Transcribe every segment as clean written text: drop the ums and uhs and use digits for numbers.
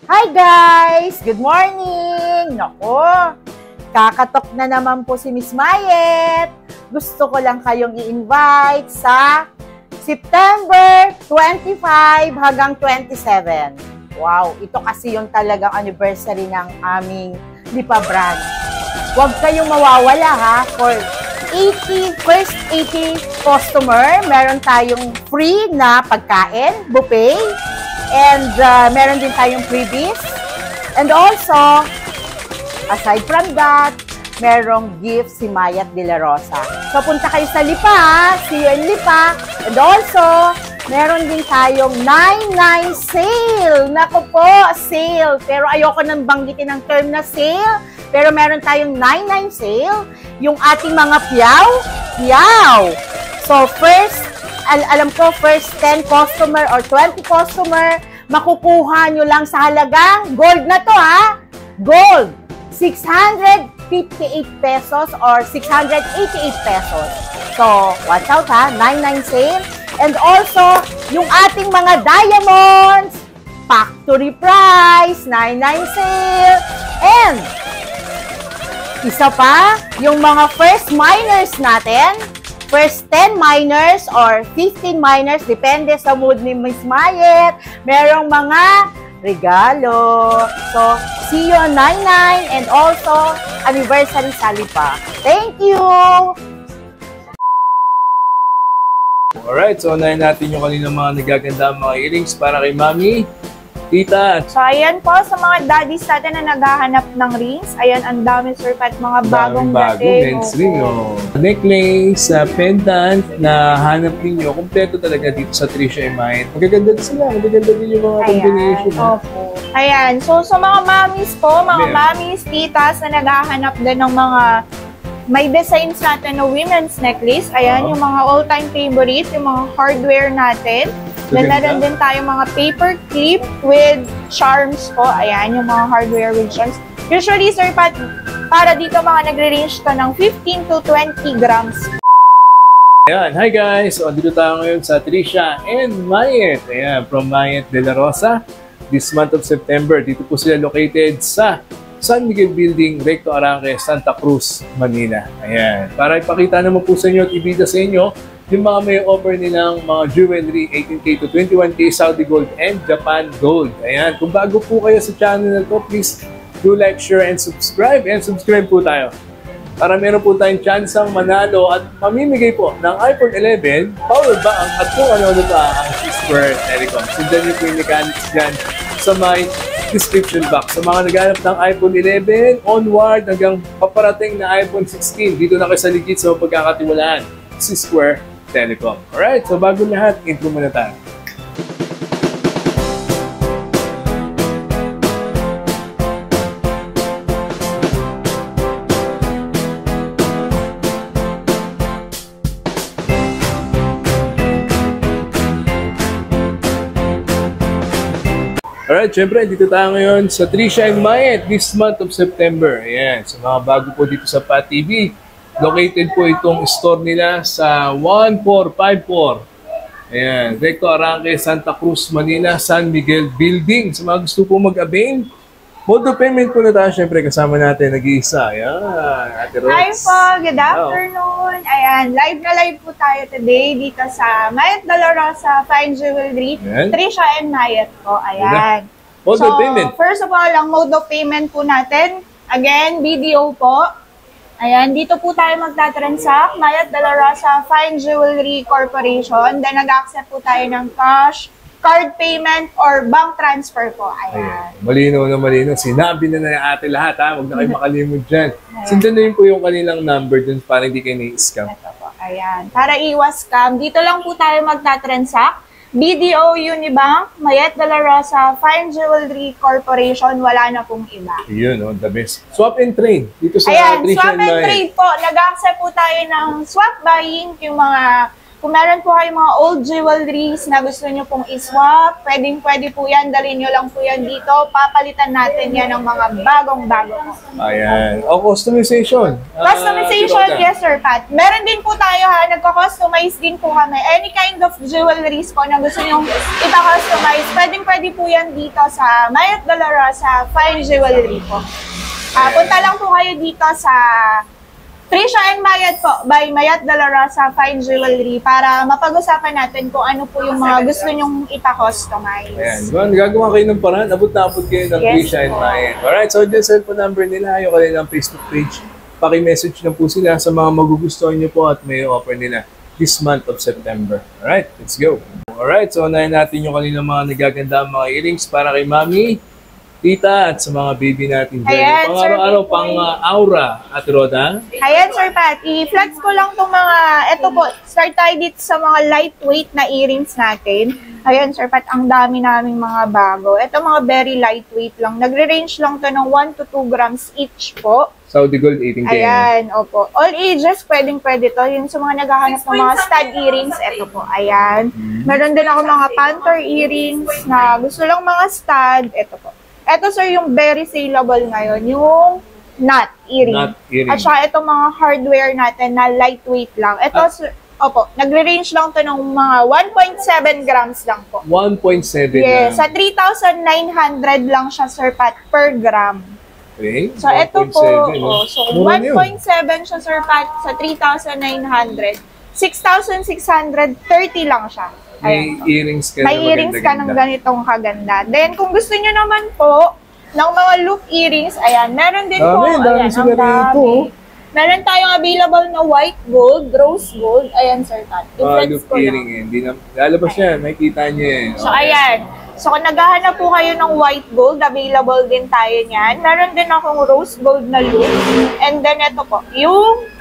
Hi guys! Good morning! Nako, kakatok na naman po si Miss Mayet. Gusto ko lang kayong i-invite sa September 25 hanggang 27. Wow, ito kasi yung talagang anniversary ng aming Lipa brand. Huwag kayong mawawala ha. For first 80 customer, meron tayong free na pagkain, buffet. And meron din tayong freebies. And also, aside from that, merong gift si Mayet De La Rosa. So, punta kayo sa Lipa, ha? See you in Lipa. And also, meron din tayong 99 sale. Naku po, sale. Pero ayoko nang banggitin ang term na sale. Pero meron tayong 99 sale. Yung ating mga piyaw. So, alam ko, first 10 customer or 20 customer, makukuha nyo lang sa halagang gold na to ha. Gold, 658 pesos or 688 pesos. So, watch out ha, 99 sale. And also, yung ating mga diamonds, factory price, 99 sale. And, isa pa, yung mga first miners natin, first 10 miners or 15 miners, depende sa mood ni Miss Mayet, merong mga regalo. So, see you on 99 and also anniversary sa Lipa. Thank you! Alright, so unahin natin yung kanina mga nagaganda mga earrings para kay Mami, Tita. So, ayan po sa mga daddies natin na naghahanap ng rings. Ayan, ang dami sir at mga bagong dating. Men's ring, oh. Necklace, pendant na hanap ninyo. Kompleto talaga dito sa Trisha and Mayet. Magaganda din sila. Magaganda din yung mga combination. Opo. Ayan, so sa mga mommies po, mga mommies, titas na naghahanap din ng mga may designs natin na women's necklace. Ayan, yung mga all-time favorite, yung mga hardware natin. Then, meron din tayong mga paper clip with charms po. Ayan, yung mga hardware with charms. Usually, sir, para dito mga nagre-range ka ng 15 to 20 grams. Ayan, hi guys! So, dito tayo ngayon sa Trisha and Mayet. Ayan, from Mayet De La Rosa. This month of September, dito po sila located sa San Miguel Building, Recto Arranque, Santa Cruz, Manila. Ayan, para ipakita naman po sa inyo at ibida sa inyo yung mga may offer nilang mga jewelry 18K to 21K Saudi Gold and Japan Gold. Ayan, kung bago po kayo sa channel na to, please do like, share, and subscribe. And subscribe po tayo para meron po tayong chance ang manalo at mamimigay po ng iPhone 11 powered ba at kung ano-ano pa ang Square Telecom. Sundan niyo po yung mechanics dyan sa may description box. Sa mga naghanap ng iPhone 11 onward hanggang paparating na iPhone 16, dito na kayo sa ligid sa pagkakatiwalaan si Square Telecom. Alright, so bago lahat, intro muna tayo. Alright, syempre, dito tayo ngayon sa Trisha and Mayet this month of September. Ayan, sa mga bago po dito sa PAT TV, located po itong store nila sa 1454. Ayan, Recto Arranque, Santa Cruz, Manila, San Miguel Building. Sa mga gusto po mag-avail, mode of payment po na tayo. Siyempre, kasama natin nag-iisa. Ayan, Ate Rose. Hi po, good afternoon. Ayan, live na live po tayo today dito sa Mayet De La Rosa Fine Jewelry. Ayan. Trisha and Mayet po. Ayan. Mode of payment. First of all, ang mode of payment po natin, again, BDO po. Ayan, dito po tayo magta-transact, Mayet De La Rosa Fine Jewelry Corporation. Then, nag-accept po tayo ng cash, card payment, or bank transfer po. Ayan. Malinaw na malinaw. Sinabi na ng ate lahat, ha? Huwag na kayo makalimod dyan. Sundan na yun po yung kanilang number dun para hindi kayo na-scam. Ito po. Ayan. Para iwas scam, dito lang po tayo magta-transact. BDO Unibank, Mayet De La Rosa Fine Jewelry Corporation, wala na pong iba. Yun, oh, the best. Swap and trade dito sa Ayan, Trisha swap and trade po. Nag-accept po tayo ng swap buying, yung mga Kung meron po kayong mga old jewelries na gusto nyo pong iswap, pwede po yan. Dalhin nyo lang po yan dito. Papalitan natin yan ng mga bagong-bago po. Ayan. O, customization. Customization, yes sir, Pat. Meron din po tayo ha, nagko-customize din po kami. Any kind of jewelries po na gusto nyo ipa-customize, pwede po yan dito sa Mayat de la Rosa Fine Jewelry po. Punta lang po kayo dito sa Trisha and Mayat po, by Mayat de la Rosa Fine Jewelry para mapag-usapan natin kung ano po yung mga gusto nyong ipa-customize. Ayan. Well, gagawa kayo ng paraan. Abot na abot kayo ng Trisha and Mayat. Alright, so yung cellphone number nila, yung kanilang Facebook page. Paki-message na po sila sa mga magugustuhan nyo po at may offer nila this month of September. Alright, let's go. Alright, so unahin natin yung kanilang mga nagaganda mga earrings para kay Mami, Tita, at sa mga baby natin dyan. Ayan, Pang araw-araw, pang aura, Ate Roda. Ayan, Sir Pat. I-flex ko lang itong mga, eto po, start tayo dito sa mga lightweight na earrings natin. Ayan, Sir Pat, ang dami naming mga bago. Ito mga very lightweight lang. Nagre-range lang to ng 1 to 2 grams each po. Saudi Gold 18K. Ayan, opo. All ages, pwede to. Yung sa mga naghahanap ng mga stud earrings, eto po. Ayan. Meron din ako mga panther earrings na gusto lang mga stud. Eto po. Ito sir, yung very saleable ngayon, yung nut earring. At saka itong mga hardware natin na lightweight lang. Ito, sir, opo, nagre-range lang to ng mga 1.7 grams lang po. 1.7 yes, sa 3,900 lang siya, Sir Pat, per gram. Okay. So, ito po, so 1.7 siya, Sir Pat, sa 3,900. 6,630 lang siya. May earrings ka may earrings ka ng ganitong kaganda. Then, kung gusto nyo naman po ng mga loop earrings, ayan, meron din po. Ayan, ang dami. Meron tayong available na white gold, rose gold. Ayan, Sir Pat. Loop earring, hindi na, lalabas yan, makikita nyo yan. So, ayan. So, kung naghahanap po kayo ng white gold, available din tayo niyan. Meron din akong rose gold na loop. And then, ito po, yung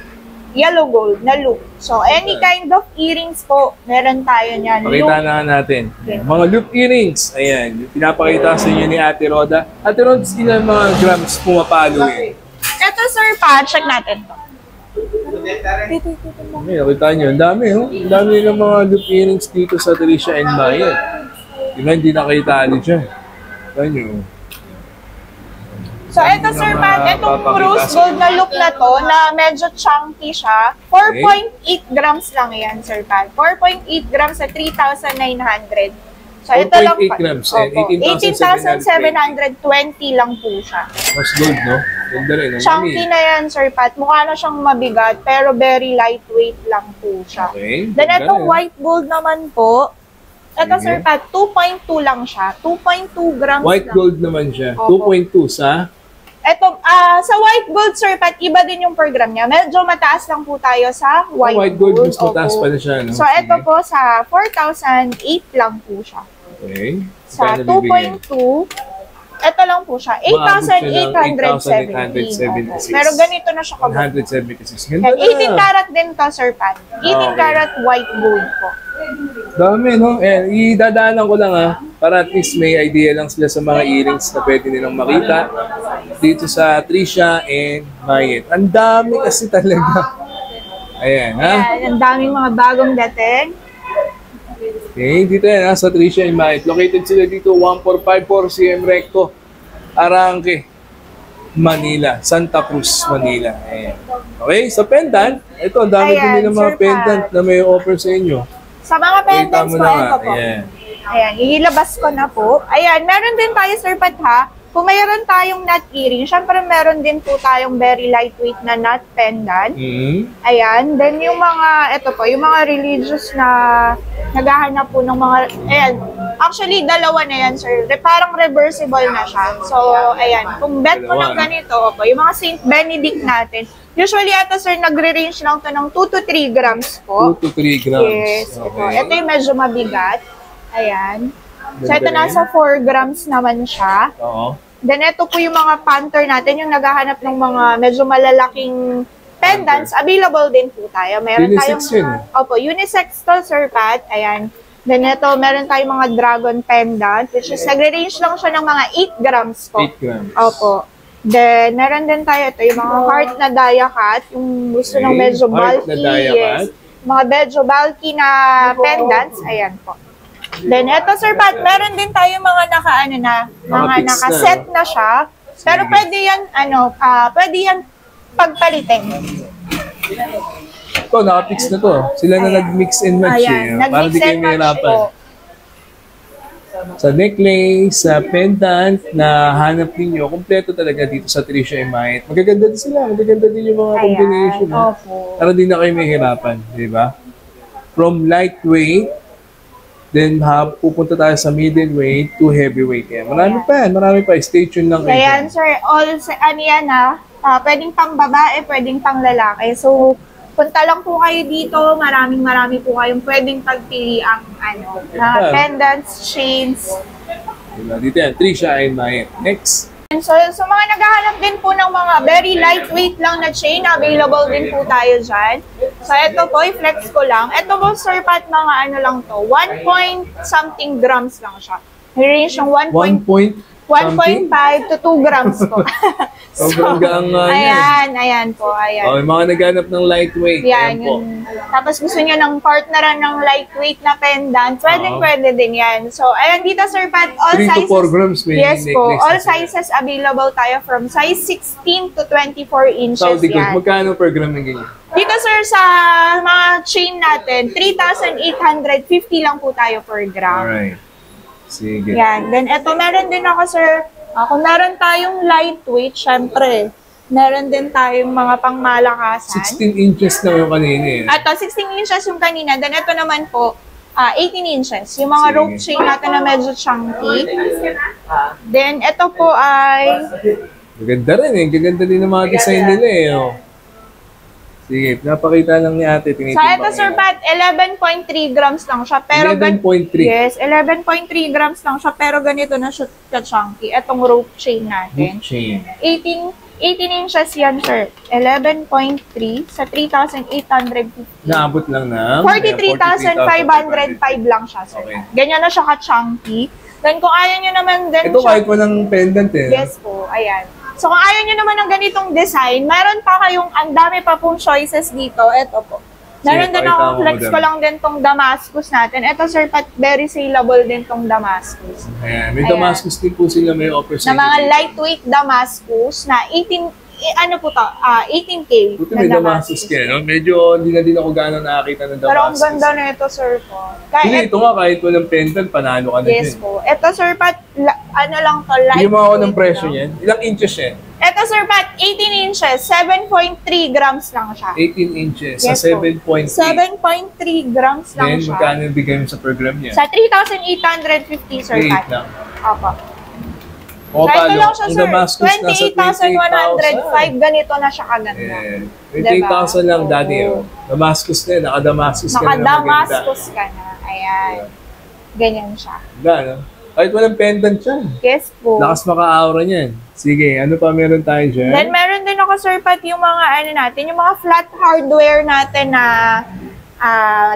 yellow gold na loop. So, any kind of earrings po, meron tayo niyan. Pakita na natin. Okay. Mga loop earrings. Ayan, pinapakita sa inyo ni Ate Roda. Ate Roda, ilan mga grams pumapalo eh? Ito, Sir Pat, check natin to. Okay, nakita nyo. Ang dami, oh. Ang dami ng mga loop earrings dito sa Trisha and Mayat. Hindi nakita dyan. Kita nyo. So, ito Sir Pat, itong rose gold na look na to, na medyo chunky siya, 4.8 grams lang yan, Sir Pat. 4.8 grams sa 3,900. So, ito lang pa. 4.8 grams, 18,720 lang po siya. Rose gold, no? Ganda rin. Chunky na yan, Sir Pat. Mukha na siyang mabigat, pero very lightweight lang po siya. Okay. Then, itong white gold naman po, ito, Sir Pat, 2.2 lang siya. 2.2 grams white lang. gold naman siya. 2.2 sa? Ito, sa white gold, Sir Pat, iba din yung program niya. Medyo mataas lang po tayo sa white gold. Mas mataas pa na siya, no? So, ito po sa 4,008 lang po siya. Okay. Sa 2.2, ito lang po siya. 8,870. Pero ganito na siya kabuk. 176. Ganda na. 18 karat din to, Sir Pat. 18 karat white gold po. Dami, no? Idadaanan ko lang, para at least may idea lang sila sa mga earrings na pwede nilang makita dito sa Trisha and Mayat. Ang dami kasi talaga. Ayan, ha? Ayan, ang daming mga bagong dating. Okay, dito yan, sa Trisha and Mayat. Located sila dito, 1454 CM Recto, Arangke, Manila, Santa Cruz, Manila. Ayan. Okay, sa pendant, ito, ang dami din nilang mga pendant na may offer sa inyo. Sa mga pendants po, ito po. Ayan. Ayan, ilabas ko na po. Ayan, meron din tayo, Sir Pat, ha? Kung mayroon tayong nut earring, syempre meron din po tayong very lightweight na nut pendant. Ayan, then yung mga, ito po, yung mga religious na naghahanap po ng mga, ayan, actually, dalawa na yan, sir. Parang reversible na siya. So, ayan, kung bet mo ng ganito, po, yung mga Saint Benedict natin, usually ito, sir, nagre-range lang to ng 2 to 3 grams po. 2 to 3 grams. Yes, okay. Ito yung medyo mabigat. Ayan. So, ito nasa 4 grams naman siya. Oo. Then, ito po yung mga panther natin, yung naghahanap ng mga medyo malalaking pendants. Available din po tayo. Meron unisex tayong, yun. Opo, unisex to, Sir Pat. Ayan. Then, ito, meron tayong mga dragon pendant, which is nagre-range lang siya ng mga 8 grams po. 8 grams. Opo. Then, meron din tayo ito, yung mga heart na dia cut, yung gusto ng medyo bulky. Heart na dia cut. mga medyo bulky na pendants. Ayan po. Then, eto Sir Pat, meron din tayo mga mga naka-set na siya. Pero pwede yan, pwede yan pagpalitin. Ito, naka-fix na to. Sila na nag-mix and match. Ayan, Para di kayo mahirapan. Sa necklace, sa pendant na hanap ninyo, kompleto talaga dito sa Tricia and Mayet. Magaganda din sila. Magaganda din yung mga combination. Para di na kayo mahirapan. Di ba? From lightweight, then pupunta tayo sa middleweight to heavyweight. Yan. Marami pa yan. Marami pa. Stay tuned lang kayo. Ayan, sir. Pwedeng pang babae, pwedeng pang lalaki. So, punta lang po kayo dito. Marami po kayong pwedeng pagpili ang mga pendants, chains. Diba? Dito yan. Tricia and Mayet. Next. So, mga naghahanap din po ng mga very lightweight lang na chain, available din po tayo dyan. So, ito po, i-flex ko lang. Ito po, Sir Pat, mga lang to. 1 point something grams lang siya. Range yung 1.5 to 2 grams po. Sobrang gaang ayan po, ayan. Oh, yung mga naghanap ng lightweight. Yan, tapos gusto nyo ng partneran ng lightweight na pendant, pwede din yan. So, ayan dito Sir Pat, all 3 sizes. to 4 grams may yes po, all sizes available tayo from size 16 to 24 inches yan. Magkano per gram ng ganyan? Dito sir, sa mga chain natin, 3,850 lang po tayo per gram. Alright. Sige. Yan. Then, eto, meron din ako, sir. Kung meron tayong lightweight, syempre, meron din tayong mga pangmalakasan. 16 inches na yung kanina eh. Ito, 16 inches yung kanina. Then, ito naman po, 18 inches. Yung mga rope chain natin na medyo chunky. Then, ito po ay... Maganda rin eh. Gaganda din ng mga design nila eh. Oh. Sige, napakita lang ni ate. So, ito Sir Pat, 11.3 grams lang siya. 11.3? Yes, 11.3 grams lang siya. Pero ganito na siya ka-chunky. Itong rope chain natin. Rope chain. 18 inches yan, sir. 11.3 sa 3,850. Naabot lang na? 43,505 lang siya, sir. Okay. Ganyan na siya ka-chunky. Then, kung ayaw nyo naman din ito kahit walang pendant eh. Yes po, ayan. So, kung ayaw nyo naman ng ganitong design, meron pa kayong, ang dami pa pong choices dito. Ito po. Meron din akong flex ko lang din tong Damascus natin. Ito, sir, very saleable din tong Damascus. Ayan. May Damascus din po sila may offer sa na mga lightweight Damascus na 18K. Buti may Damascus kayo, no? Medyo hindi na din ako gano'n nakakita ng Damascus. Pero ang ganda na ito, sir, po. Hindi, ito nga, kahit walang pendant, panalo ka na yes, din. po. Ito, sir, Pat, lang to, lightweight. Hindi mo ako ng presyo niyan. Ilang inches yan? Ito, sir, Pat, 18 inches, 7.3 grams lang siya. 18 inches, yes, sa 7.3. 7.3 grams lang then, siya. Then, magkano bigay mo sa per gram niya? Sa 3,850, sir, Pat. 8 lang. Opo. O, so, ito lang siya, ang sir. Damascus nasa 28,105. Ganito na siya kaganda. Yeah. 28,000 lang, daddy. Oh. Damascus na yun. Naka-Damascus ka na. Naka-Damascus ka na. Ayan. Ganyan siya. Ganda, no? Kahit walang pendant siya. Yes po. Lakas maka-aura niyan. Sige, ano pa meron tayo dyan? Then, meron din ako, sir, Pat, yung mga, natin, yung mga flat hardware natin na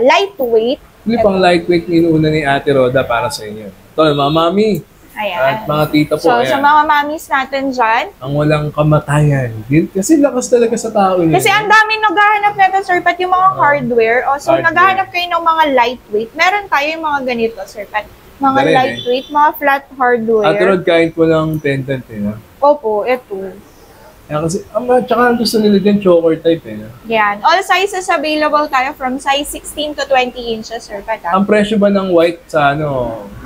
lightweight. Hindi pang lightweight ninuuna ni Ate Roda para sa inyo. Ito, mga mami. Ayan. At mga tita po. So, ayan. sa mga mamis natin dyan. Ang walang kamatayan. Kasi lakas talaga sa tao niya. Kasi ang daming naghahanap nito, sir, Pat, yung mga hardware. So, naghahanap kayo ng mga lightweight. Meron tayo yung mga ganito, sir, Pat. Mga lightweight, mga flat hardware. Ate Rod, kahit walang pendant eh. No? Opo, ito. Kaya kasi, tsaka ang gusto nila dyan, choker type eh. No? Yan. All sizes available tayo from size 16 to 20 inches, Sir Pat. Ang presyo ba ng white sa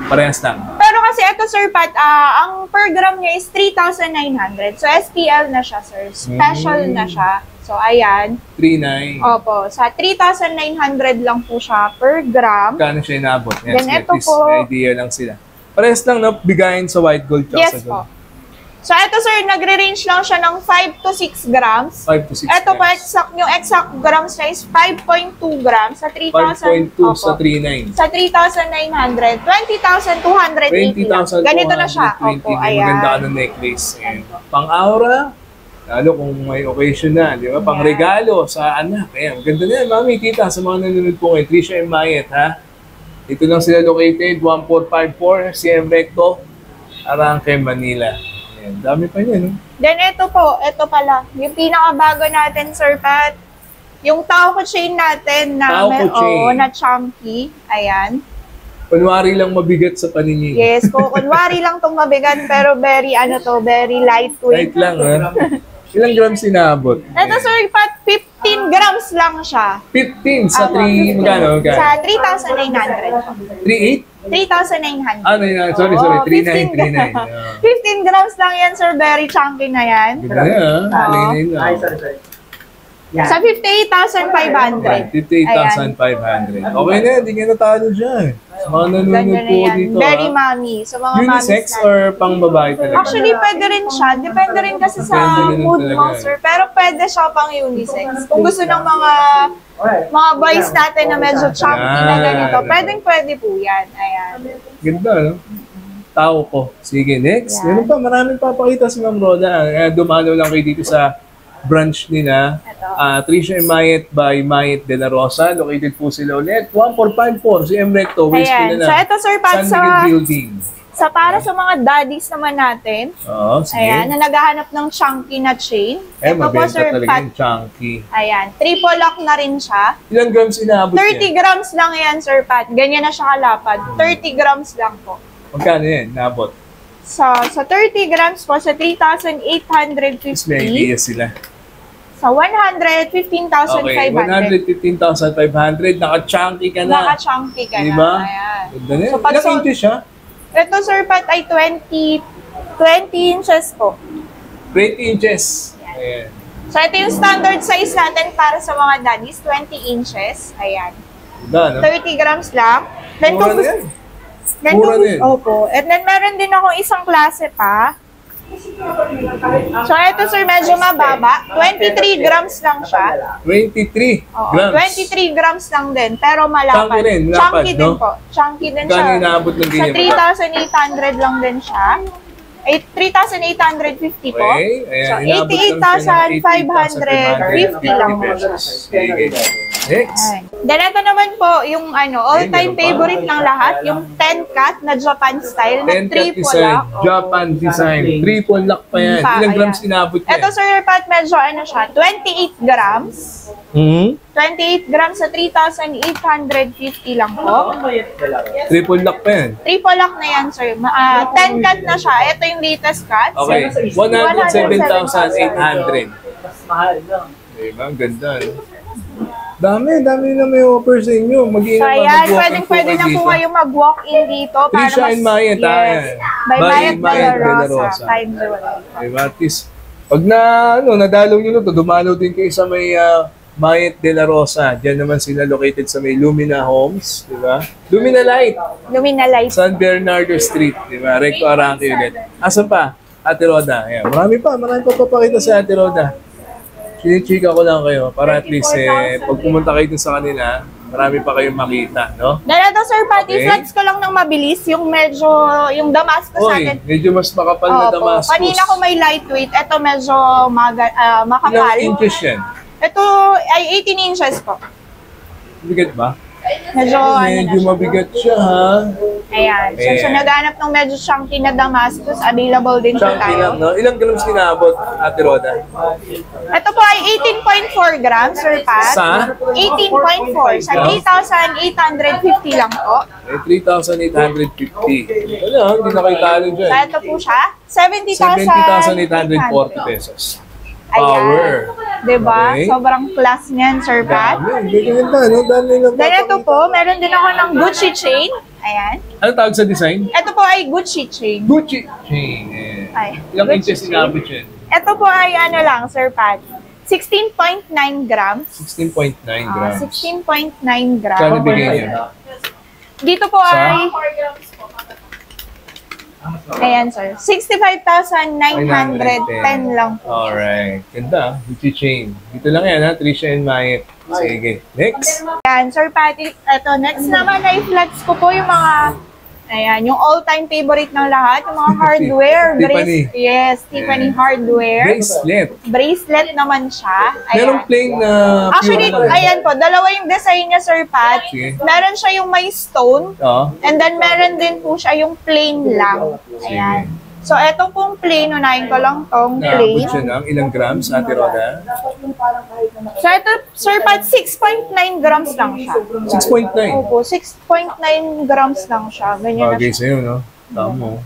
parehas lang? Pero kasi ito, Sir Pat, ang per gram niya is 3,900. So, SPL na siya, sir. Special na siya. So, ayan. 3,900. Opo. Sa 3,900 lang po siya per gram. Kano siya inabot? Yes, then ito po. May idea lang sila. Parehas lang na bigayin sa white gold. Yes po. So, ito sir, nagre-range lang siya ng 5 to 6 grams. 5 to 6 ito grams. po, yung exact grams niya is 5.2 grams sa 3,000. 5.2 sa 3,900. Sa 3,900. 20,280 lang. Ganito na siya. Opo, ayan. Maganda ka ng necklace. Ayan. Pang-aura, lalo kung may occasion na, di ba? Pang-regalo sa anak. Ayan, maganda na yan, mami, tita, sa mga nanonood po ngayon, Tricia and Mayet, ha? Dito lang sila located, 1454 CM Recto, Arangke, Manila. Ayan, dami pa niya, no? Then ito po, ito pala, yung pinakabago natin, Sir Pat. Yung Tauco chain natin na, Tauco chain. na chunky. Ayan. Kunwari lang mabigat sa paningin. Yes, kunwari lang itong mabigat, pero very, very lightweight. Light lang, ha? Ilang grams inaabot? Ito, Sir Pat, 15 grams lang siya. 15 sa 3, magkano? Sa 3,900. 3,800? 3,900. Ano yun? Sorry, 3,939. 15 grams lang yan, Sir. Very chunky na yan. Ganda yan, ha? Plain lang. Sa 58,500. 58,500. Okay na, hindi ka natalo dyan. Mga nanonood Ganda na po yan. dito, Very ha? mommy. So, mga Unisex mommies or pang babae talaga? Actually, pwede rin siya. Depende rin kasi sa Depende rin mood mo, talaga. sir. Pero pwede siya pang unisex. Kung gusto ng mga boys natin na medyo chunky na ganito, pwede po yan. Ayan. Ganda, no? Tao ko. Sige, next. Yan. Meron pa, maraming papakita si Ma'am Roda. Dumalo lang kayo dito sa branch nila. Tricia and Mayet by Mayet de la Rosa. Located po sila ulit. 1454, si M. Recto. Waste Ayan. na So, ito, sir, Pat, San Miguel Building. para sa mga daddies naman natin, Oo, sige. ayan, na naghahanap ng chunky na chain. Ito po, Mabenta sir, talaga Pat, yung chunky. ayan, triple lock na rin siya. Ilang grams inaabot 30 grams lang yan, sir, Pat. Ganyan na siya kalapad. 30 grams lang po. Magkano yan? Naabot? Sa 30 grams po, sa 3,850. Mas may idea sila. Sa 115,500. Okay, 115,500. Naka-chunky ka na. Naka-chunky ka Diba? na. Ayan. Ganda na. So, pag Ilang inches siya? Ito, sir, Pat, ay 20 inches po. 20 inches. Ayan. So, ito yung standard size natin para sa mga daddies, 20 inches. Ayan. Ganda, no? 30 grams lang. Then, Mura na yan. Mura na yan. Opo. And then, meron din akong isang klase pa. So, ito, sir, medyo mababa. 23 grams lang siya. 23 Oo, grams. 23 grams lang din, pero malapad. Chunky rin, malapad, Chunky no? din po. Chunky din Magkano siya. inaabot ng Sa ganyan? 3,800 lang din siya. 3,850 po. Okay, ayan. So, Inaabot lang siya ng 88,550 lang po. pesos. Sige. Next. Ayan. Then, ito naman po, yung all-time favorite ng lahat, yung 10-cut na Japan style, na 10 cut triple design, lock. Japan design, triple lock pa yan. Pa, Ilang grams ayan. inabot niya? Ito, Sir Pat, medyo siya, 28 grams. 28 grams sa 3,850 lang po. Triple lock pa yan. Triple lock na yan, sir. 10 cut na siya. Ito yung latest cut. Okay, 107,800. Diba? Ang ganda. No? Dami na may offer sa inyo. So, ayan, pwede na po kayo mag-walk-in dito. Tricia and Mayet, yes, by Mayet de la Rosa. Time jewelry. Diba? At least, pag nadalaw nyo to, dumalaw din kayo sa may Mayet de la Rosa. Diyan naman sila located sa may Lumina Homes. Diba? Lumina Light. Lumina Light. San Bernardo Street. Diba? Recto Arangke ulit. Asan pa? Ate Roda. Ayan. Marami pa papakita sa Ate Roda. Chinichika ko lang kayo para at least pag pumunta kayo dun sa kanila, marami pa kayong makita, no? Dahil ito, Sir Pat, Okay. i-flex ko lang ng mabilis yung yung Damascus Oy, natin. medyo mas makapal na Opo. Damascus. Kanina ko may lightweight. Ito medyo makapal. Ilang inches yan? Ito ay 18 inches po. Bigat ba? Medyo Medyo mabigat siya, ha? Ayan. So, Ayan. naghanap ng medyo chunky na Damascus, available din po Chunky tayo. lang, no? Ilang grams kinabot, Ate Roda? Ito po ay 18.4 grams, Sir Pat. Sa? 18.4. Sa 3,850 lang po. 3,850. Wala, hindi na kayo talo dyan. So, ito po siya. 70,840 pesos. Ayan. Power. Diba? Okay. Sobrang class niyan, Sir Pat. Dami, ganda, no? Dami lang. Then ito po, meron din ako ng Gucci chain. Ayan. Ano tawag sa design? Ito po ay Gucci chain. Gucci chain. Ay, Ilang Gucci inches chain. inabot yan? Ito po ay lang, Sir Pat. 16.9 grams. 16.9 grams. 16.9 Kano grams. bigay niya? Dito po ay... Ayan, sir. 65,910 lang po. Alright. Ganda. Gucci chain. Dito lang yan, ha? Tricia and Mayet. Sige. Next. Ayan, Sir Patty. Ito, next naman ay flex ko po yung mga... Ayan, yung all-time favorite ng lahat, yung mga hardware. Tiffany. Yes, Tiffany Ayan. hardware. Bracelet. Bracelet naman siya. Merong plain na Actually, pure na. ayan po, dalawa yung design niya, Sir Pat. Sige. Meron siya yung may stone, Oo. and then meron din po siya yung plain lang. Ayan. So, ito pong plain, unahin ko lang tong Naabot plain. siya ng ilang grams, Ate Roda? So, ito, Sir Pat, 6.9 grams lang siya. 6.9. Opo, 6.9 grams lang siya. Ganyan na Bagay siya. sa'yo, no? Tama.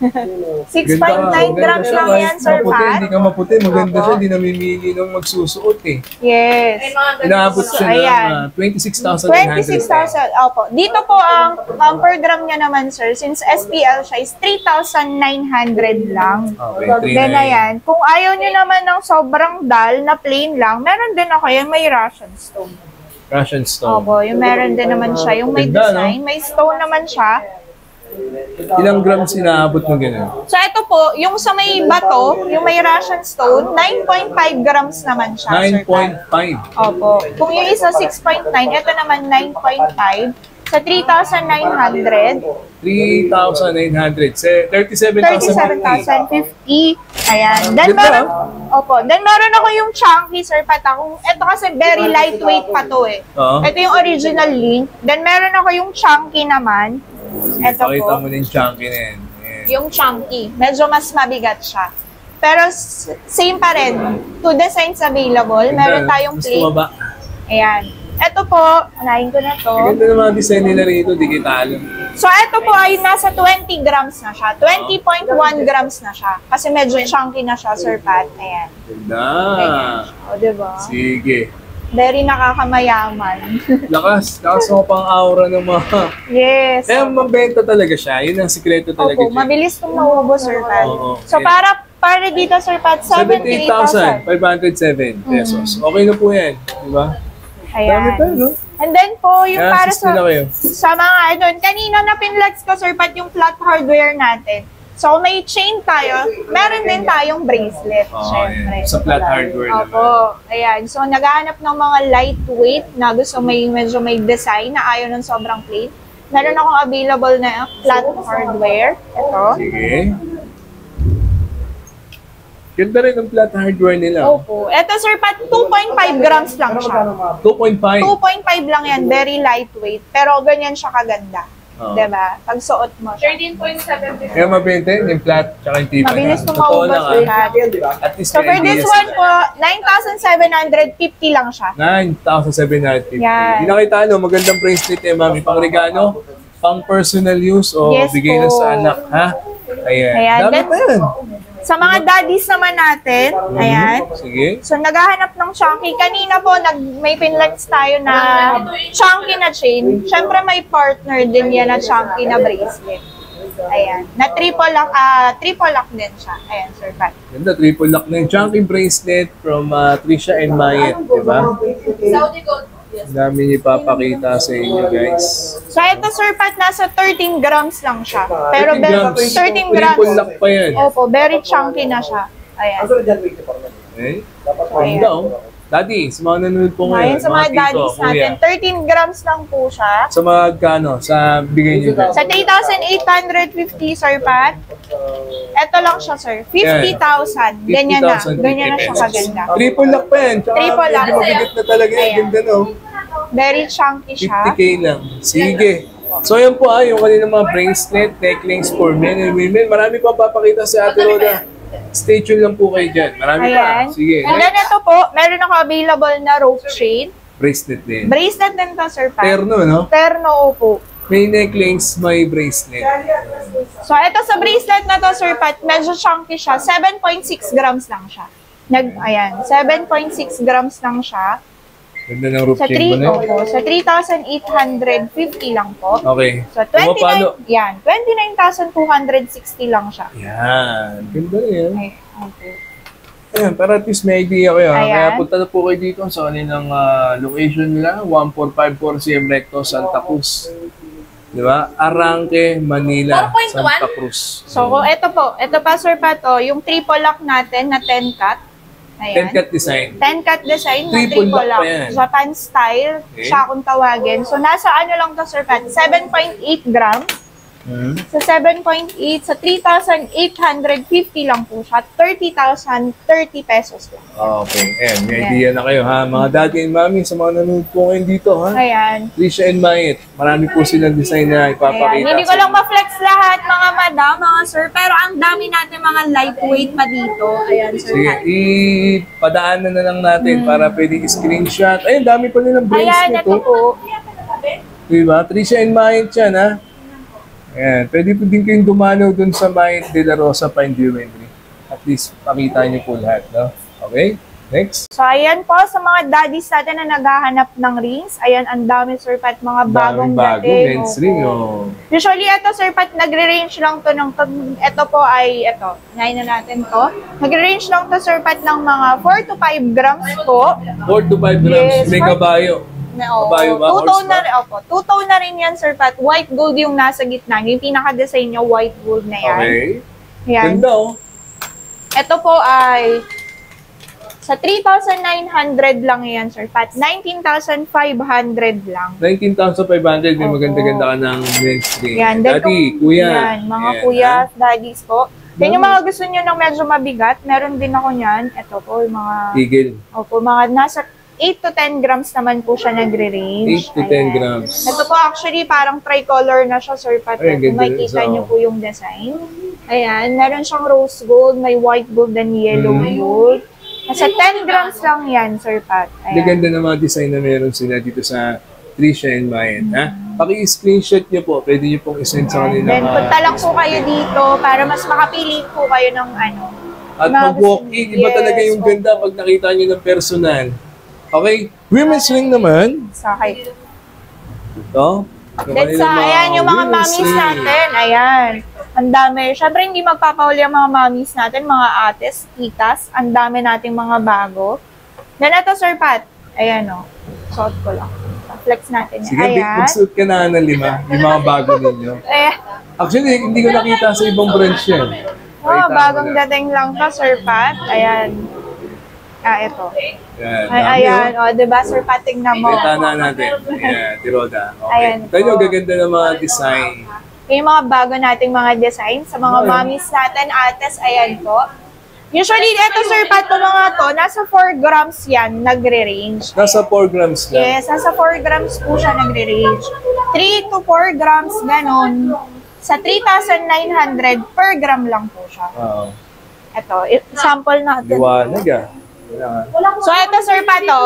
6.9 grams lang yan, Sir Maputi, Pat. hindi ka maputi. Maganda siya. Hindi namimili nung magsusuot eh. Yes. Inaabot siya Ayan. ng 26,900. 26,000. Opo. Dito po ang per gram niya naman, sir, since SPL siya is 3,900 lang. Okay, Then ayan, kung ayaw niyo naman ng sobrang dull na plain lang, meron din ako yan, may Russian stone. Russian stone. Opo, yung meron din naman siya, yung may Ganda, no? design, may stone naman siya. Ilang grams inaabot mo gano'n? So ito po, yung sa may bato, yung may Russian stone, 9.5 grams naman siya, sir. 9.5. Opo. Kung yung isa 6.9, ito naman 9.5. Sa 3,900, 3,900. 37,050. 37,050. Ayan. Then Ganda. meron, opo. Then meron ako yung chunky, Sir Pat. Ito kasi very lightweight pa to eh. Oo. Ito yung original link. Then meron ako yung chunky naman. Ito Pakita po. mo na yung chunky na yan. Ayan. Yung chunky. Medyo mas mabigat siya. Pero same pa rin. Two designs available. Meron Ganda. tayong Mas plain. tumaba. Ayan. Ito po, unahin ko na to. Ang ganda ng mga design nila rito, di kita alam. So, ito po ay nasa 20 grams na siya. 20.1 grams na siya. Kasi medyo chunky na siya, Sir Pat. Ayan. Ganda. Ayan. O, diba? Sige. Very nakakamayaman. Lakas mo pang aura ng mga... Yes. Eh, mabenta talaga siya. Yun ang sikreto talaga. Opo, mabilis itong maubos, Sir Pat. Oo. So, para dito, Sir Pat, 78,000. 78,507 pesos. Okay na po yan. Diba? Dami Ayan. pa, no? And then po, yung para I-assist nila kayo. sa mga, ano, kanina na pinlags ko, Sir Pat, yung flat hardware natin. So, may chain tayo. Meron din tayong bracelet, syempre. Sa flat hardware naman. Opo. Ayan. So, naghahanap ng mga lightweight na gusto medyo may design na ayaw ng sobrang plain. Meron akong available na flat hardware. Ito. Sige. Ganda rin ang flat hardware nila. Opo. Ito, Sir Pat, 2.5 grams lang siya. 2.5. 2.5 lang yan. Very lightweight. Pero ganyan siya kaganda. Oo. Diba? Pag suot mo siya. 13.7. Kaya mabenta yun, yung flat tsaka yung tipa Mabilis niya. itong Totoo maubos, lang, Sir Pat. At least So, for this one po, 9,750 lang siya. 9,750. Yan. Hindi na kita magandang bracelet eh, mami. Pang regalo, pang personal use o Yes bigay na po. sa anak, ha? Ayan. Ayan, Dami that's- pa yan. Sa mga daddies naman natin, ayan. Sige. So, naghahanap ng chunky. Kanina po, may pinlets tayo na chunky na chain. Siyempre, may partner din yan na chunky na bracelet. Ayan. Na triple lock din siya. Ayan, Sir Pat. Ganda, triple lock na yung chunky bracelet from Trisha and Mayet, di ba? Saudi gold. Yes. Ang dami niyo ipapakita sa inyo, guys. So, ito, Sir Pat, nasa 13 grams lang siya. Pero 13 grams. Triple lock pa yan. Opo, very chunky na siya. Ayan. Eh? Ganda, oh. Daddy, sa mga nanonood po ngayon, Ayan sa mga tito, daddies natin. kuya. 13 grams lang po siya. Sa mga gano, sa bigay niyo dyan. Sa 3,850, Sir Pat. Ito lang siya, sir. 50,000. Ganyan na. 50,000 Ganyan na siya kaganda. Triple lock pa yan. Tsaka Triple lock. medyo mabigat na talaga yan. Ayan. Ganda, no? Very chunky siya. 50K lang. Sige. So, yan po yung kanina mga bracelet, necklace for men and women. Marami pa papakita sa Ate Roda. Stay tuned lang po kayo dyan. Marami Ayan. pa. Sige. And then ito po, meron ako available na rope chain. Bracelet din. Bracelet din to, Sir Pat. Terno, no? Terno po. May necklace, may bracelet. So, ito sa bracelet na to, Sir Pat, medyo chunky siya. 7.6 grams lang siya. Ayan, 7.6 grams lang siya. Ganda ng roof Sa chain mo na. sa 3,850 lang po. Okay. So, Pumapalo. 29,260 lang siya. Yan. Ganda na yan. Ay, okay. Ayan, para at least may idea kayo. Ayan. Kaya punta na po kayo dito sa kanilang location nila. 145 CM Recto, Santa Cruz. Di ba? Arranque, Manila, 4.1? Santa Cruz. So, ito pa, Sir Pato, yung triple lock natin na 10 cut. Ayan. 10 cut design. 10 cut design na Triple triple lock lock. pa yan. Japan style, Okay. siya kung tawagin. So, nasa ano lang to, Sir Pat? 7.8 grams. Sa 7.8, sa 3,850 lang po siya. 30,030 pesos lang. Okay. Ayan, may idea na kayo ha. Mga daddy and mommy, sa mga nanonood po ngayon dito ha. Ayan. Trisha and Mayet, marami po silang design na ipapakita. Ayan. Hindi ko lang ma-flex lahat, mga madam, mga sir, pero ang dami natin mga lightweight pa dito. Ayan, sir. Sige, ipadaanan na lang natin para pwedeng screenshot. Ayun, dami pa nilang Ayan, bracelet. ito po. Diba? Trisha and Mayet yan ha. Ayan, pwede po din kayong dumanaw dun sa Mayet de la Rosa Fine Jewelry. At least, pakita niyo po lahat, no? Okay, next. So, ayan po, sa mga daddies natin na naghahanap ng rings, ayan, ang dami, sir Pat, mga bagong Bago, dating. men's ring, oh. Usually, ito, sir Pat, nagre-range lang to ng, ito po ay, ito, ngayon na natin to. Nagre-range lang to, sir Pat, ng mga 4 to 5 grams po. 4 to 5 grams, Yes, may kabayo. Kabayo ba? Two-tone Horse na rin, opo. Two-tone na rin yan, sir Pat. White gold yung nasa gitna. Yung pinaka-design niya, white gold na yan. Okay. Yan. Ganda, oh. Ito po ay sa 3,900 lang yan, sir Pat. 19,500 lang. 19,500, may Opo. maganda-ganda ka ng men's ring. Yan. Then Daddy, kung- kuya. Yan, mga Ayan, kuya, ha? daddies po. Then yung mga gusto nyo ng medyo mabigat, meron din ako yan. Ito po, yung mga, Eagle. opo, mga nasa 8 to 10 grams naman po siya nagre-range. 8 to 10 Ayan. grams. Ito po actually parang tricolor na siya, Sir Pat. Ay, Kung ganda makikita rin, niyo so. po yung design. Ayan, meron siyang rose gold, may white gold and yellow gold. Nasa 10 grams lang yan, Sir Pat. Ang Ayan. ganda ng mga design na meron sila dito sa Trisha and Mayet, ha? Paki-screenshot niyo po, pwede niyo pong isend sa kanila. Then punta lang po kayo dito para mas makapili po kayo ng ano. At mga mag-walk-in, iba yes, talaga yung opo. ganda pag nakita niyo ng personal. Okay, women's ring naman. Sa kay. Ito. Then sa, ayan, yung mga women's mommies ring. natin, ayan. Ang dami. Siyempre, hindi magpapahuli ang mga mommies natin, mga ates, titas. Ang dami nating mga bago. Then ito, Sir Pat. Ayan, o. Suot ko lang. Flex natin yan. Sige, Ayan. mag-suit ka na ng 5, yung mga bago ninyo. Eh, Actually, hindi ko nakita sa ibang branch yan. Pakita mo bagong na. dating lang to, Sir Pat. Ayan. Ito. Yan, Ay, dami, ayan. O, diba, Sir Pat, tingnan mo. Kita na natin. Ayan, Tiroda. Okay. Ayan Tayo nyo, po. gaganda ng mga design. Yung mga bago nating mga design sa mga mommies natin, ates, ayan po. Usually, ito, Sir Pat, to mga to, nasa 4 grams yan, nagre-range. Nasa 4 grams na. Yes, nasa 4 grams po siya nagre-range. 3 to 4 grams, ganon. Sa 3,900 per gram lang po siya. Oo. Ito, sample natin. Liwanag ah. Kailangan. So, ito, Sir Pato,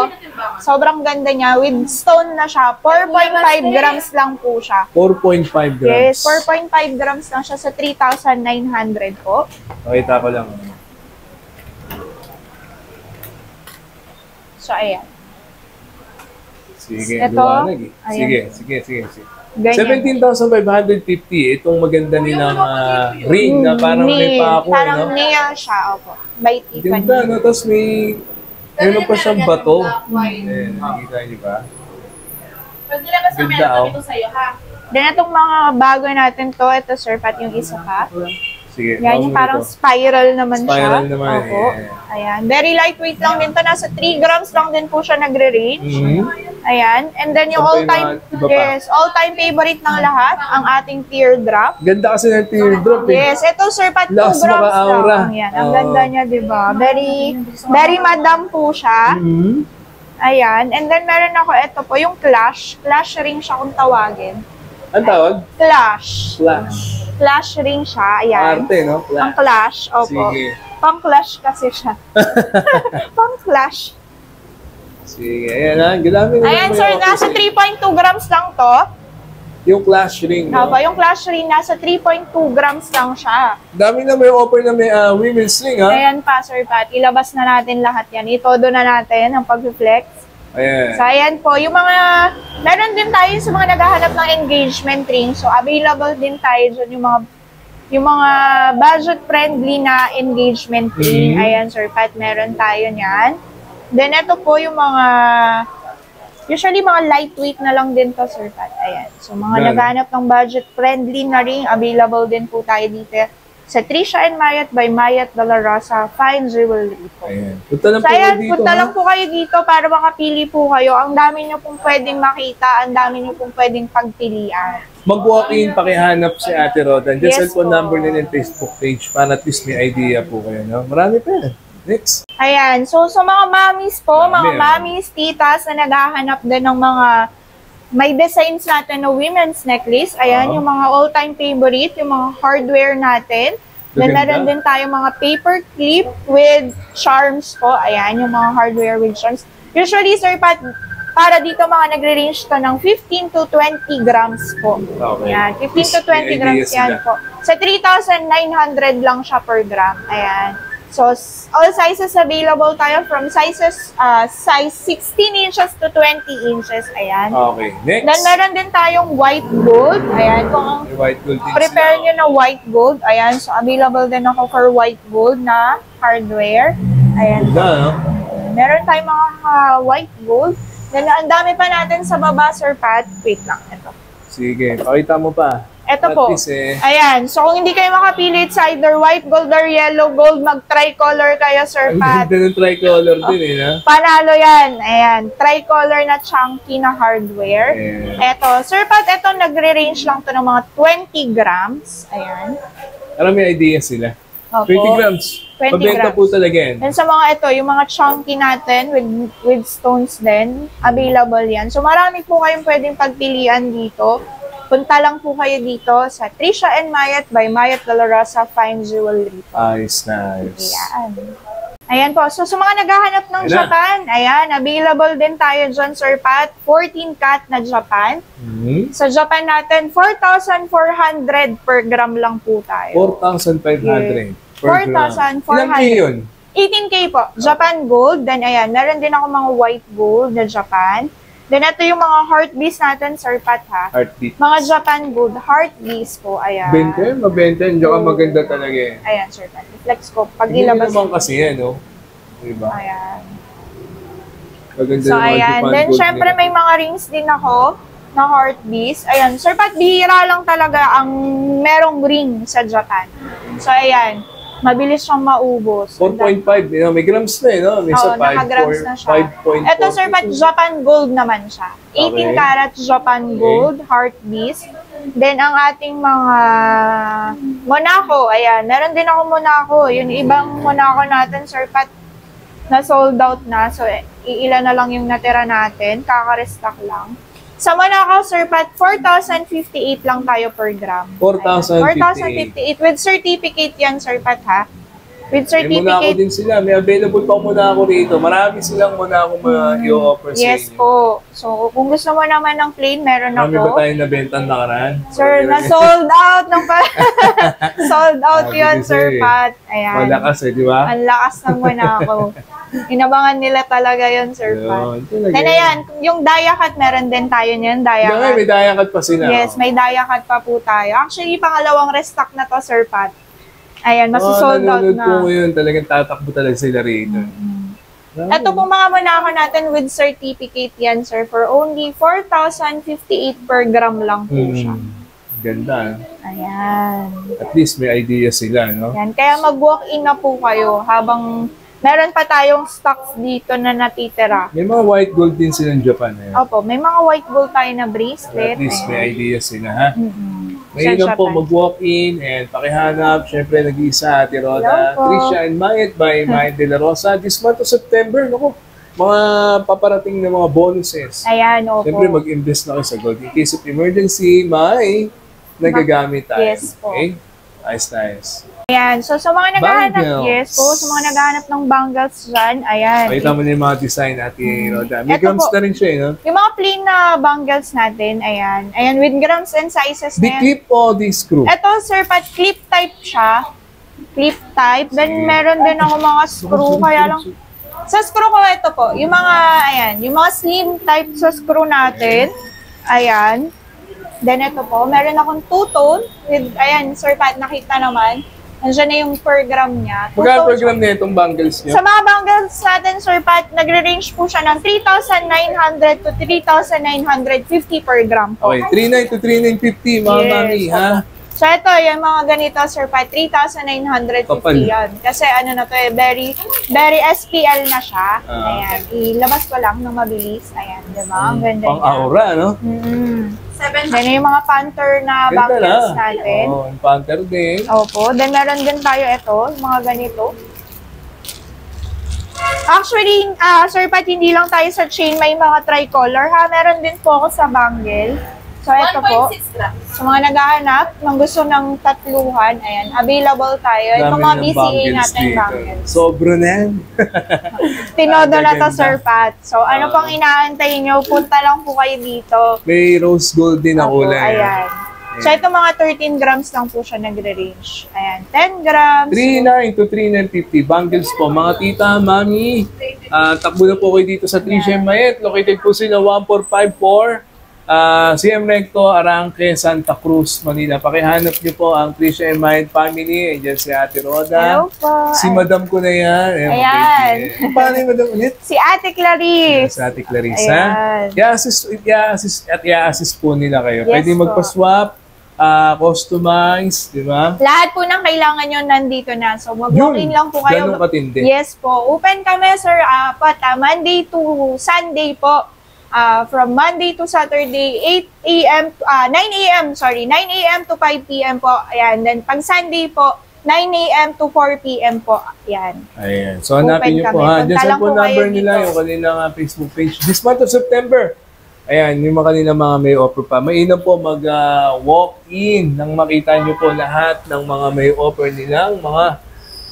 sobrang ganda niya. With stone na siya. 4.5 grams lang po siya. 4.5 grams. Yes, 4.5 grams lang siya sa 3,900 po. Pakita ko lang. So, ayan. Sige, Ito, liwanag eh. ayan. Sige. Ganyan. 17,550. Itong maganda nilang ring na parang may pako. Parang No? nail siya, opo. By Tiffany. Ganda, no? Tapos meron pa siyang bato. Ayan, nakikita niyo ba? Pag nilabas namin, Ganda, ano oh. ito sa'yo, ha? Then, itong mga bago natin to, ito, Sir Pat, yung isa pa. Sige. Yan, yung mauuna parang to. spiral naman Spiral siya. naman, Opo. eh. Ayan. Very lightweight lang din to. Nasa 3 grams lang din po siya nagre-range. Mhm. Ayan. And then yung Saan pa yung all-time, mga iba pa? yes, all-time favorite ng lahat, ang ating teardrop. Ganda kasi ng teardrop eh. Yes, ito, Sir Pat, 2 Lakas grams maka-aura. lang. Yan. Ang Oo. ganda niya, di ba? Very madam po siya. Mhm. Ayan. And then meron ako, ito po, yung clash. Clash ring siya kung tawagin. Ang tawag? Clash. Flash. Clash ring siya. Ayan. Arte, no? Ang Flash. clash, opo. Sige. Pang-clash kasi siya. Pang-clash. Sige, ayan ha. Gadami na Ayan, naman sir, yung nasa office, 3.2 grams lang to. Yung clash ring, no? Opo, yung clash ring, nasa 3.2 grams lang siya. Dami na may offer na may women's ring, ha? Ayan pa, Sir Pat. Ilabas na natin lahat yan. Itodo na natin ang pag-reflex. Ayan. So, ayan po. Yung mga, meron din tayo sa mga naghahanap ng engagement ring. So, available din tayo dyan yung mga budget-friendly na engagement ring. Mhm. Ayan, Sir Pat, meron tayo niyan. Then, ito po yung mga, usually mga lightweight na lang din to, Sir Pat. Ayan. So, mga Yan. naghahanap ng budget-friendly na ring, available din po tayo dito sa Trisha and Mayet by Mayet de la Rosa Fine Jewelry po. Ayan. Punta lang So, po kayo ayan, dito, punta ha? lang po kayo dito para makapili po kayo. Ang dami nyo pong pwedeng makita, ang dami nyo pong pwedeng pagpilian. mag-walk-in, pakihanap si Ate Roda. Diyan Yes cellphone po. number nila yung Facebook page para at least may idea po kayo. No? Marami pa yan. Next. Ayan. So, sa mga mommies po, mga Marami, mommies, titas na naghahanap din ng mga may designs natin na women's necklace. Ayan, yung mga all-time favorite, yung mga hardware natin. Then, Maganda. meron din tayo mga paper clip with charms po. Ayan, yung mga hardware with charms. Usually, Sir Pat, para dito mga nagre-range to ng 15 to 20 grams po. Okay. Ayan, 15 to May 20 idea grams yan sila. po. Sa 3,900 lang siya per gram. Ayan. So, all sizes available tayo from sizes, size 16 inches to 20 inches. Ayan. Okay. Next. Then, meron din tayong white gold. Ayan. Kung May white gold din prepare sila. nyo na white gold. Ayan. So, available din ako for white gold na hardware. Ayan. Ganda, no? Meron tayong mga white gold. Then, ang dami pa natin sa baba, Sir Pat. Wait lang. Ito. Sige, pakita mo pa. Ito At po. least, eh, Ayan. So, kung hindi kayo makapili sa either white gold or yellow gold, mag-tricolor kayo, Sir ang Pat. ganda ng tricolor din, eh, no? Panalo yan. Ayan. Tricolor na chunky na hardware. Ayan. Eto. Sir Pat, ito nagre-range lang to ng mga 20 grams. Ayan. Alam, may idea sila. Opo. 20 grams. 20 Pabenta grams. po talaga yan. And sa mga ito, yung mga chunky natin with stones din, available yan. So, marami po kayong pwedeng pagpilian dito. Punta lang po kayo dito sa Trisha and Mayat by Mayat De La Rosa Fine Jewelry. Nice. Ayan. Ayan po. So, sa mga naghahanap ng Ayan na. Japan, ayan, available din tayo dyan, Sir Pat. 14 cat na Japan. Hmm? Sa Japan natin, 4,400 per gram lang po tayo. 4,500 per gram. 4,400. Ilang K yun? 18K po. Japan gold. Then, ayan, meron din ako mga white gold na Japan. Then, ito yung mga heart beads natin, Sir Pat, ha? Heartbeat. Mga Japan gold heart beads po. Ayan. Bente, mabenta yun. Diyan ka maganda talaga eh. Ayan, Sir Pat. Flex ko. Pag Hindi ilabas. naman kasi yan, no? Diba? Ayan. Maganda So, yung mga ayan. Japan Then, gold syempre, nila. may mga rings din ako na heart beads. Ayan. Sir Pat, bihira lang talaga ang merong ring sa Japan. So, ayan. Mabilis siyang maubos. 4.5, you know, may grams na eh, no? May Oo, sa 5, naka-grams na siya. 5.4. Ito, Sir Pat, Japan gold naman siya. 18 Okay. karat Japan gold, heart beads. Then, ang ating mga Monaco, ayan. Meron din ako Monaco. Yung ibang Monaco natin, Sir Pat, na sold out na. So, iilan na lang yung natira natin. Kaka-restock lang. Sa Monaco, Sir Pat, 4,058 lang tayo per gram. 4,058. 4,058. With certificate yan, Sir Pat, ha? With May muna ako certificate. din sila. May available pa muna ako rito. Marami silang muna ako i-offer sa Yes inyo. po. So, kung gusto mo naman ng plain, meron Marami ba ako. tayong nabentang nakaraan? Sir, na-sold out ng sold out Sabi yun, kasi, Sir Pat. Ayan. Malakas eh, di ba? Ang lakas ng Monaco. Inabangan nila talaga yun, Sir Pat. Yun, talaga. Then ayan, yung dia cut, meron din tayo niyan, dia Dahil may cut. dayakat pa sila. Yes, may dia cut pa po tayo. Actually, pangalawang restock na to, Sir Pat. Ayan, masusold out nanonood po na. ngayon. Talagang tatakbo talaga sila rito. Ito pong mga Monaco natin with certificate yan, sir, for only 4,058 per gram lang po siya. Ganda. Ayan. At least may idea sila, no? Ayan. Kaya mag-walk-in na po kayo habang meron pa tayong stocks dito na natitira. May mga white gold din sila ng Japan. Eh. Opo, may mga white gold tayo na bracelet. At least Ayan. may idea sila, ha? Mm-mm. Ngayon Sa po, Japan. mag-walk-in and pakihanap. Siyempre, nag-iisa, Ate Roda. Hello po. Trisha and Mayet by Mayet De La Rosa. This month of September, naku, mga paparating na mga bonuses. Ayan, opo. Siyempre, mag-invest na kayo sa gold. In case of emergency, may nagagamit tayo. Yes po. Okay? Nice. Ayan. So, sa mga naghahanap, Bangles. yes po, sa mga naghahanap ng bangles dyan, ayan. Pakita mo na yung mga design, Ate Roda. May Ito grams po. na rin siya, no? Yung mga plain na bangles natin, ayan. Ayan, with grams and sizes The na yan. clip o the screw? Ito, sir, Pat, clip type siya. Clip type. Then, meron din ako mga screw, kaya lang. Sa screw ko, ito po, yung mga, ayan, yung mga slim type sa screw natin. Ayan. Then, ito po, meron akong two-tone with, ayan, sir, Pat, nakita naman. Nandiyan na yung per gram niya. Magkano per gram na itong bangles niyo? Sa mga bangles natin, Sir Pat, nagre-range po siya ng 3,900 to 3,950 per gram po. Okay, 3,900 to 3,950, mga Yes, mami, ha? So, ito, yung mga ganito, Sir Pat, 3,950 Kapal. yan. Kasi ano na to, very SPL na siya. Ayan, ilabas ko lang ng mabilis. Ayan, di ba? Ang ganda niya. Pang-aura, no? Then, yung mga Panther na Ganda bangles na. natin. Oo, yung Panther din. Opo. Then, meron din tayo ito, yung mga ganito. Actually, Sir Pat, hindi lang tayo sa chain, may mga tricolor ha. Meron din po ako sa bangle. So, ito po. 1.6 grams. Sa mga naghahanap ng gusto ng tatluhan, ayan, available tayo. Ito Dami mga ng BCA bangles natin dito. bangles. Sobra na yan. Tinodo na to, Ganda. Sir Pat. So, ano pang inaantay nyo? Punta lang po kayo dito. May rose gold din na Opo, kulay. ayan. So, ito mga 13 grams lang po siya nagre-range. Ayan, 10 grams. 3.9 to 3.950 bangles po. Mga tita, mami, takbo na po kayo dito sa Tricia Mayet. Located po sila 1454 CM Recto, Arangke, Santa Cruz, Manila. Pakihanap niyo po ang Tricia Mayet family. Ayan si Ate Roda. Hello po. Si Madam ko na yan. Ayan. Paano yung Madam ulit? Si Ate Clarice. Si Ate Clarissa. Ayan. I-assist po nila kayo. Yes Pwede po. magpa-swap, customize, di ba? Lahat po ng kailangan nyo nandito na. So, mag-walk-in lang po kayo. Ganun katindi. Yes po. Open kami, Sir Pat. Monday to Sunday po. From Monday to Saturday, 9 a.m. to 5 p.m. po. Ayan. Then, pag Sunday po, 9 a.m. to 4 p.m. po. Ayan. Ayan. So, hanapin Open niyo po kami. ha. Punta Diyan sa lang phone po number kayo nila, dito. yung kanilang Facebook page. This month of September, ayan, yung mga kanilang mga may offer pa. Mainam po mag-walk-in nang makita niyo po lahat ng mga may offer nilang mga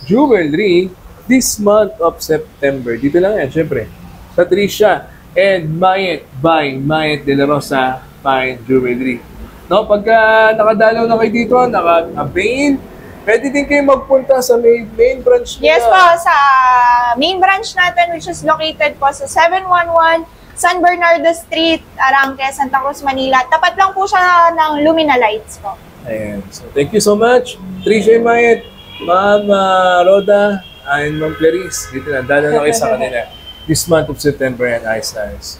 jewelry this month of September. Dito lang yan, syempre. Sa Tricia and Mayet by Mayet de la Rosa Fine Jewelry. No, pagka nakadalaw na kayo dito, naka-avail, pwede din kayo magpunta sa main branch nila. Yes po, sa main branch natin, which is located po sa 711 San Bernardo Street, Arangke, Santa Cruz, Manila. Tapat lang po siya ng Lumina Lights po. Ayan. So, thank you so much. Tricia Mayet, Ma'am Roda, and Ma'am Clarice. Dito na, dala na kayo sa kanila. This month of September and Ice Nice.